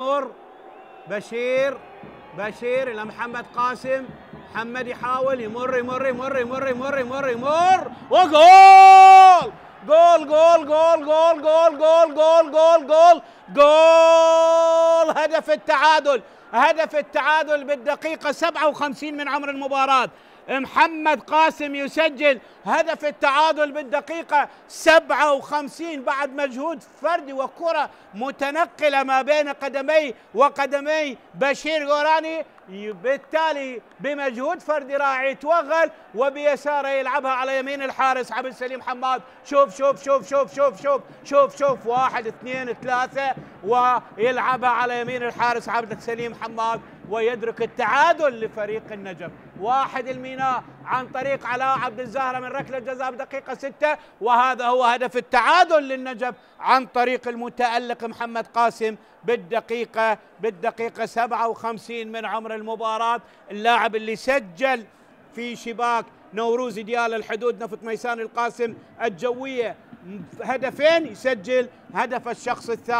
يمر بشير إلى محمد قاسم. محمد يحاول يمر وجول جول جول جول جول جول جول جول جول جول جول هدف التعادل بالدقيقة 57 من عمر المباراة. محمد قاسم يسجل هدف التعادل بالدقيقة 57 بعد مجهود فردي وكرة متنقلة ما بين قدمي وقدمي بشير غوراني، بالتالي بمجهود فردي رائع يتوغل وبيساره يلعبها على يمين الحارس عبد السليم حماد. شوف شوف شوف شوف شوف شوف شوف شوف 1 2 3 ويلعبها على يمين الحارس عبد السليم حماد ويدرك التعادل لفريق النجف. 1 الميناء عن طريق علاء عبد الزهرة من ركلة جزاء بدقيقة 6، وهذا هو هدف التعادل للنجف عن طريق المتألق محمد قاسم بالدقيقة 57 من عمر المباراة. اللاعب اللي سجل في شباك نوروز ديال الحدود نفط ميسان القاسم الجوية هدفين يسجل هدف الشخص الثالث.